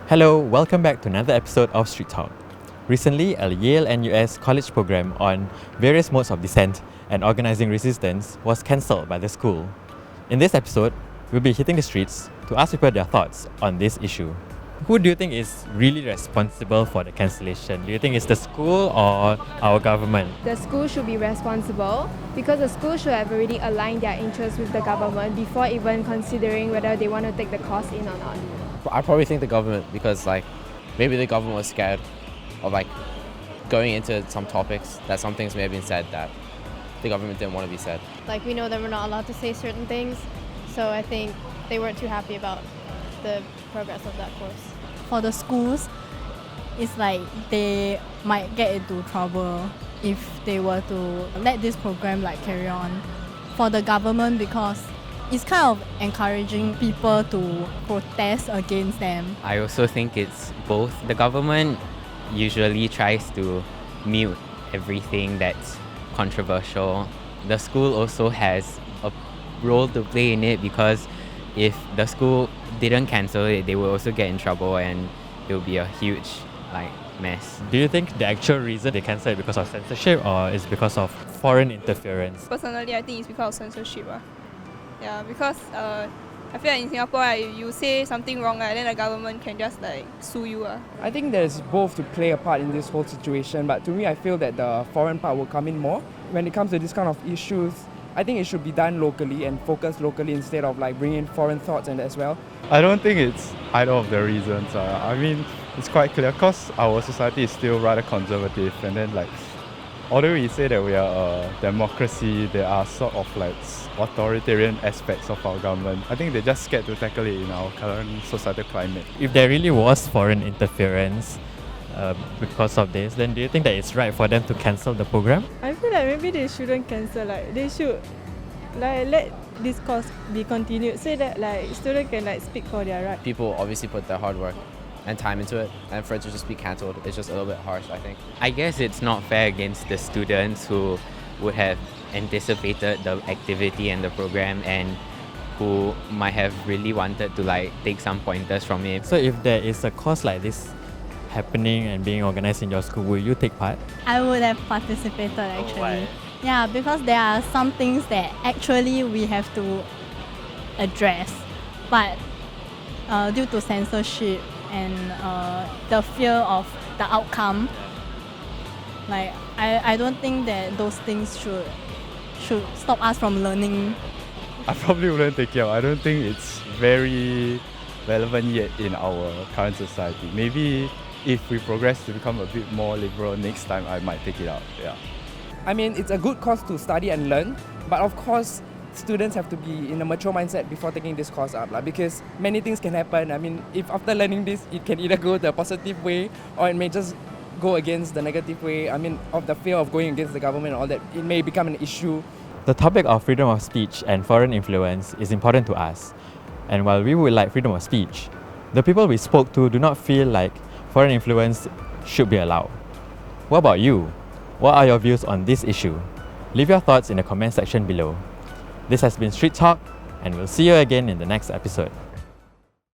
Hello, welcome back to another episode of Street Talk. Recently, a Yale-NUS College program on various modes of dissent and organizing resistance was cancelled by the school. In this episode, we'll be hitting the streets to ask people their thoughts on this issue. Who do you think is really responsible for the cancellation? Do you think it's the school or our government? The school should be responsible because the school should have already aligned their interests with the government before even considering whether they want to take the course in or not. I probably think the government because maybe the government was scared of going into some topics that some things may have been said that the government didn't want to be said. We know that we're not allowed to say certain things, so I think they weren't too happy about the progress of that course. For the schools, it's they might get into trouble if they were to let this program carry on. For the government, because it's kind of encouraging people to protest against them. I also think it's both. The government usually tries to mute everything that's controversial. The school also has a role to play in it because if the school didn't cancel it, they will also get in trouble and it will be a huge mess. Do you think the actual reason they cancelled it because of censorship or is because of foreign interference? Personally, I think it's because of censorship. Yeah, because I feel in Singapore, you say something wrong, then the government can just sue you. I think there's both to play a part in this whole situation, but to me, I feel that the foreign part will come in more. When it comes to this kind of issues, I think it should be done locally and focused locally instead of bringing in foreign thoughts in as well. I don't think it's either of the reasons. I mean, it's quite clear because our society is still rather conservative, and then although we say that we are a democracy, there are sort of authoritarian aspects of our government. I think they're just scared to tackle it in our current societal climate. If there really was foreign interference because of this, then do you think that it's right for them to cancel the program? I feel maybe they shouldn't cancel. They should let this course be continued so that students can speak for their right. People obviously put their hard work and time into it, and for it to just be cancelled, it's just a little bit harsh, I think. I guess it's not fair against the students who would have anticipated the activity and the program and who might have really wanted to take some pointers from it. So if there is a course like this happening and being organized in your school, will you take part? I would have participated actually. Why? Yeah, because there are some things that actually we have to address, but due to censorship and the fear of the outcome, I don't think that those things should stop us from learning. I probably wouldn't take it out. I don't think it's very relevant yet in our current society. Maybe if we progress to become a bit more liberal next time, I might take it out. Yeah. I mean, it's a good course to study and learn, but of course, students have to be in a mature mindset before taking this course up because many things can happen. I mean, if after learning this, it can either go the positive way or it may just go against the negative way. I mean, of the fear of going against the government and all that, it may become an issue. The topic of freedom of speech and foreign influence is important to us. And while we would like freedom of speech, the people we spoke to do not feel like foreign influence should be allowed. What about you? What are your views on this issue? Leave your thoughts in the comment section below. This has been Street Talk, and we'll see you again in the next episode.